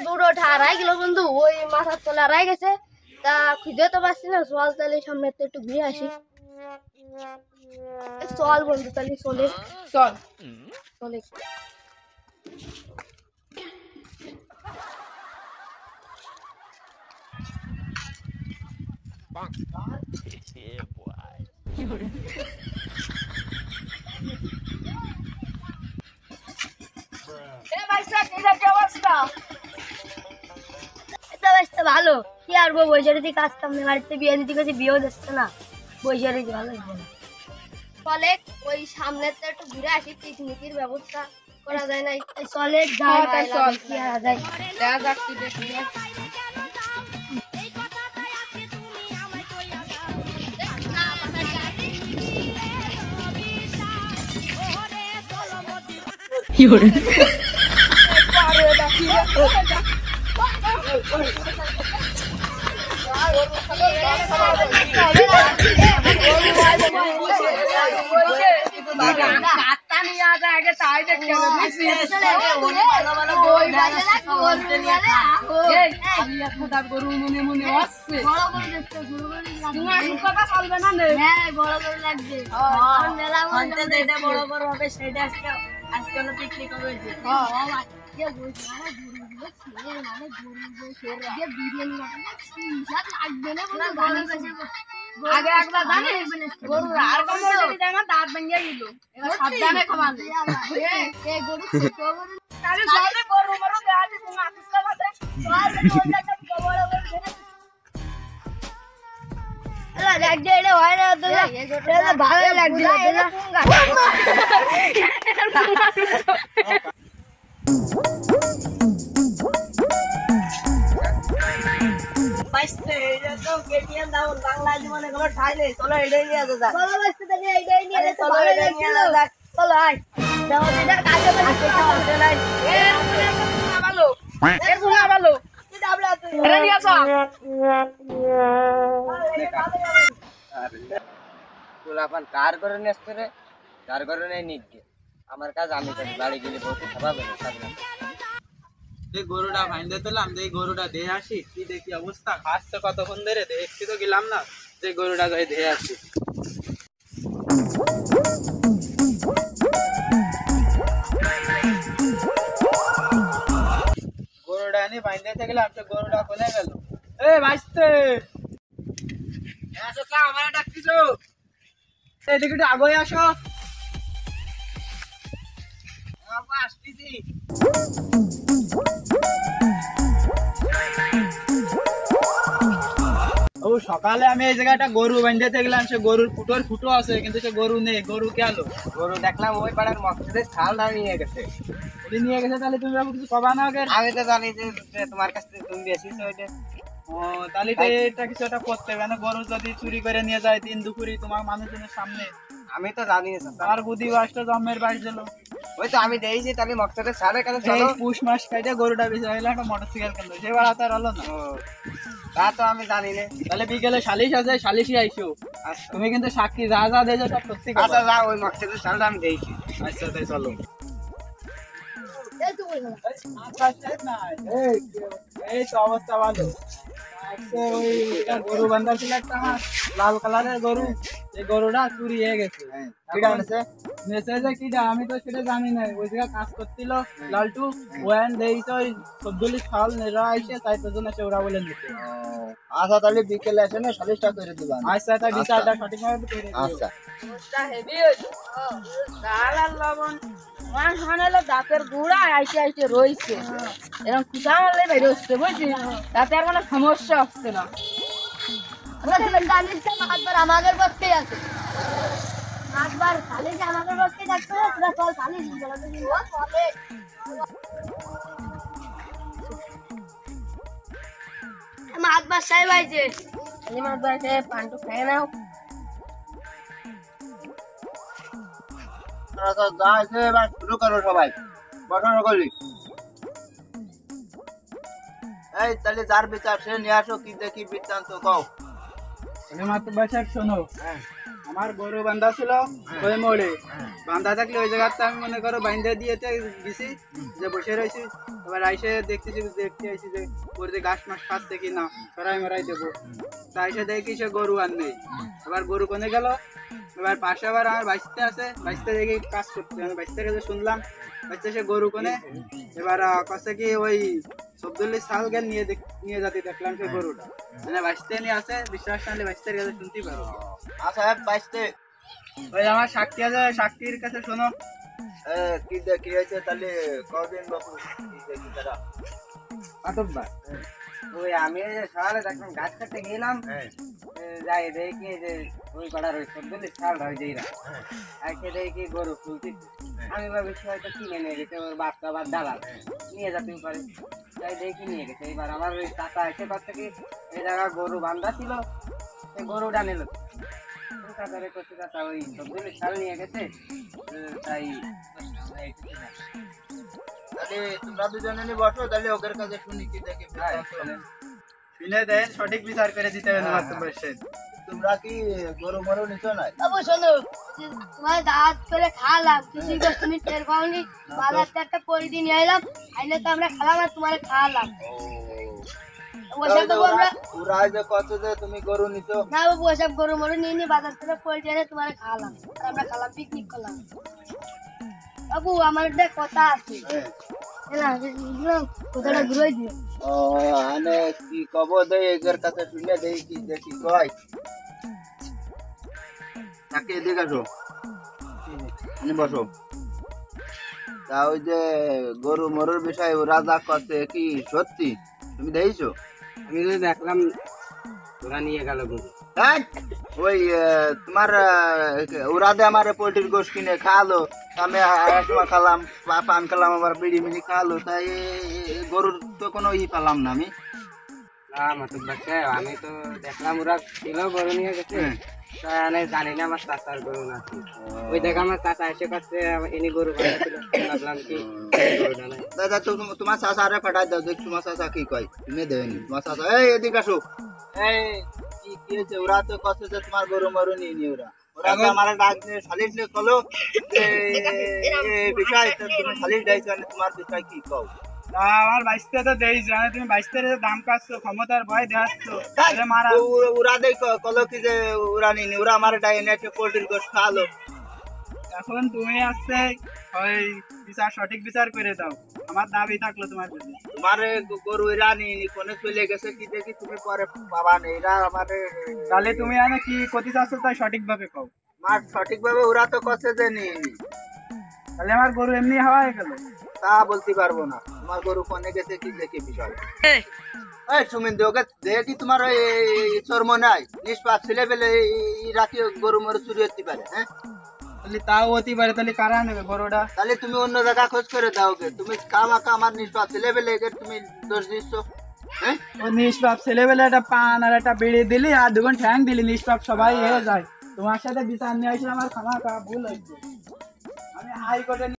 দুটো হারাই গেল বন্ধু, ওই মাথার তলে হারাই গেছে। তা খুঁজে তো পাচ্ছি না, চল তাহলে সামনে একটু ঘুরে আসি। চল বন্ধু, তাহলে চলে চল চলে। ভালো কি আর বৈশাখী কাজ কাম নেই, বাড়িতে বিয়ে দিতে গেছে, বিয়েও দিচ্ছে না। বৈশাখী ভালো চলে, ওই সামনে তো একটু ঘুরে আসি, পিকনিকের ব্যবস্থা করা যায় না। চলে যাই চল কি আর যায়। দেখা যাক কি দেখি। পিকনিক হবে আগে একবার জানিস গরুর আর কোন যায় না, দাঁত ভেঙে দিল। এবার সাবধানে খাওয়াবে। তাহলে সবে গরু মরু দেয়া দিছ না, আজকাল আছে ভালো লাগছে। বাংলা জীবনে কোনো ঠাই নেই, চলো এটাই নিয়ে আসা যাক। কার করে নেসতে রে, কার করে নেই নিকে আমার কাজ আমি করি, বাড়ি গেলে বসে খাওয়াবে না। এই গরুটা ভাইন্দে দিলাম, যে গরুটা দেহে আসি, কি দেখি অবস্থা, খাচ্ছে কতক্ষণ ধরে, দেখতে তো গেলাম না, যে গরুটা যাই দেহে আসি। গরুটা এনে ভাইন্দে গেলাম, সে গরুটা কোনে গেল? এ ভাইস্তে, আমার ডাকছিস, এদিকে একটু আগে আসো। আসতেছি। ও সকালে আমি এই জায়গাটা গরু বাঁধতে গেলাম, সে গরুর ফুটো আছে, কিন্তু সে গরু নেই। গরু গেল, গরু দেখলাম ওই পাড়ার মক্সিদের ছাল নিয়ে গেছে। নিয়ে গেছে, তাহলে তুমি কিছু কবা না আগে? আমি তো জানি যে তোমার কাছ থেকে তুমি এসেছো ওইটা। ও তাহলে তো এটা কিছু একটা করতে হবে না, গরু যদি চুরি করে নিয়ে যায় দিন দুপুরি তোমার মানুষজনের সামনে। আমি তো জানি না, আমার বুদ্ধি বাসটা জন্মের বাড়ি ছিল। ওই তো আমি দেখছি, তাহলে মক্সিদের ছালের কাছে চলো। পুষ মাস খাইতে গরুটা বেঁচে হইলো, একটা মোটরসাইকেল কিনলো, সে বেড়া তার হলো না। তা তো আমি জানি না। তাহলে বিকেলে সালিশ আছে, সালিশই আইসো। তুমি কিন্তু সাক্ষী যা যা দিয়েছো সব সত্যি কথা। আচ্ছা যা, ওই মক্সিদের ছালটা আমি দেখছি। আচ্ছা তাই চলো। এই তো অবস্থা ভালো। গরু বান্ধা ছিল একটা, আমার লাল কালারের গরু, এই গরুটা চুরি হয়ে গেছে। মেসেজে কিটা আমি তো সেটা জানি না, ওই জায়গায় কাজ করছিল লালটু, ওয়ান দেখছে ওই সবগুলি ছাল নেড়া আইসে, তাই তো জন্য সে ওরা বলে নিচ্ছে। আচ্ছা তাহলে বিকেলে এসে না সালিশটা করে দিবা। আচ্ছা তাই বিচারটা সঠিক ভাবে করে দিও। আচ্ছা দাঁতের গুড়া আইসে আইসে রয়েছে, এরকম কুচা মারলে বের হচ্ছে বুঝছি, তাতে আর কোনো সমস্যা হচ্ছে না। আমাদের পক্ষে আছে, একবার খালি আমাদের পক্ষে থাকতে হবে, তোরা চল খালি মাছ বাসায় বাইছে, মাছ বাসে পান্টু খেয়ে নাও। শুরু করো সবাই, বসানো করলি। এই তাহলে যার বিচার সে নিয়ে আসো, কি দেখি বৃত্তান্ত কও। মাত্র বাসায় শোনো, আমার গরু বান্ধা ছিল ওই মোড়ে, বান্ধা থাকলে ওই জায়গাতে আমি মনে করো বাইন্ধা দিয়েতে দিছি, যে বসে রয়েছি। এবার আইসে দেখতে আইছি যে ওর যে ঘাস মাস খাচ্ছে কি না, সরাই মরাই দেবো। তা এসে দেখি সে গরু আর নেই। এবার গরু কোনে গেল? এবার পাশে আবার আমার বাইশতে আছে, বাইশতে দেখি কাজ করতে, আমি বাইশতে কাছে শুনলাম বাইশতে সে গরু কোনে। এবার কাছে কি ওই সবদুল্লি শাল গেল নিয়ে যাতে দেখলাম সে গরুটা, মানে বাইশতে নিয়ে আসে। বিশ্বাস না হলে বাইশতের কাছে শুনতেই পারো। সাহেব বাইশতে ওই আমার সাক্ষী আছে, সাক্ষীর কাছে শোনো। কি হয়েছে তাহলে কদিন বাবু আতব্বা ওই আমি সকালে দেখলাম গাছ কাটতে গেলাম, যাই দেখি যে ওই পাড়ার ওই সবগুলি ছাল হয় যেইরা এসে দেখি গরু ফুলছি। আমি ভাবছি হয়তো কিনে নিয়ে গেছে ওর বাচ্চা বা দালাল নিয়ে যেতে পারে, তাই দেখি নিয়ে গেছে। এবার আমার ওই চাচা এসে করছে কি এই জায়গা গরু বান্ধা ছিল, সেই গরুটা নিল। চাচারে করছে চাচা ওই সবগুলি ছাল নিয়ে গেছে, তাই তাহলে তোমরা দুজনে বসো, তাহলে ওদের কাছে শুনি কি দেখি। শুনে দেন, সঠিক বিচার করে দিতে হবে তোমার। তোমরা কি গরু মরু নিছো না? বাবু শোনো, তোমার দাঁত করে খাওয়ালাম, কিছু তুমি টের পাওনি। বাজার থেকে একটা পরিধি নিয়ে এলাম, আইলে তো আমরা খেলাম আর তোমার খাওয়ালাম। ওসব তো আমরা ওরা যে কত যে তুমি গরু নিছো? না বাবু, ওসব গরু মরু নিয়ে নিয়ে বাজার থেকে পরিধি এনে তোমার খাওয়ালাম, আর আমরা খেলাম, পিকনিক করলাম। বাবু আমার একটা কথা আছে, কথাটা ঘুরাই দিও। ও আনে কি কব দেই এদের কাছে শুনে দেই কি দেখি কয়। তাকে এদিকে আসো, বসো। তা ওই যে গরু মরুর বিষয়ে ওরা যা করছে কি সত্যি তুমি দেখছো? আমি তো দেখলাম ওরা নিয়ে গেল গরু। ওই তোমার ওরা দিয়ে আমার পোল্ট্রির গোশ কিনে খাওয়ালো, আমি এক সময় খালাম, পান খেলাম, আবার বিড়ি মিড়ি খাওয়ালো, তাই গরুর তো কোনো পেলাম না আমি। আমি তো দেখলাম ওরা ছিল গরু নিয়ে গেছে, তাই জানি না আমার চাচার গরু না। ওই দেখে আমার চাচা এসে কাছে এনে গরু ভাবলাম কি গরুটা নাই। দাদা তোমার চাচা আরে পাঠাই দাও, দেখ তোমার চাচা কি কয়। তুমি দেবেনি তোমার চাচা। এই এদিকে আসো। এই কি হয়েছে? ওরা তো কষ্ট যে তোমার গরু মরু নিয়ে নি, ওরা আমার ডাক নিয়ে সালিশ নিয়ে কলো বিষয়, তুমি সালিশ ডাইছো, তোমার বিষয় কি কও? আমার বাইশতে তো দেই জানে, তুমি বাইশতে দাম কাটছো, ক্ষমতার ভয় দেখাচ্ছ। মারা ওরা দেখ কলো কি যে ওরা নিনি, ওরা আমার ডাইনে একটা পোল্ট্রির গোশ খাওয়ালো। এখন তুমি আসছে ওই বিচার, সঠিক বিচার করে দাও, আমার দাবি থাকলো তোমার জন্য। তোমার গরু এরা নিনি, কোনে চলে গেছে কি দেখি তুমি পরে বাবা নেই, এরা আমার। তাহলে তুমি আনে কি ক্ষতি চাচ্ছ তাই সঠিক ভাবে কও। মার সঠিক ভাবে ওরা তো কষে যে নিনি, তাহলে আমার গরু এমনি হাওয়া হয়ে গেল। তা বলতে পারবো না, তোমার গরু কোনে গেছে কি দেখি বিষয়। এই সুমিন্দু ওকে দেখি তোমার ওই চর্ম নাই, নিষ্পাপ ছেলে পেলে রাখি গরু মরু চুরি হতে পারে। হ্যাঁ তাহলে তাও হতে পারে, তাহলে কারা নেবে গরুটা? তাহলে তুমি অন্য জায়গা খোঁজ করে দাও গে, তুমি কামাকা আমার নিষ্পাপ ছেলে পেলে তুমি দোষ দিচ্ছ। হ্যাঁ ও নিষ্পাপ ছেলেবেলা একটা পান আর একটা বিড়ি দিলি আর দুগুণ ঠ্যাং দিলি, নিষ্পাপ সবাই হয়ে যায়। তোমার সাথে বিচার নিয়ে আসলে আমার খামাখা ভুল হয়েছে। আমি হাইকোর্টে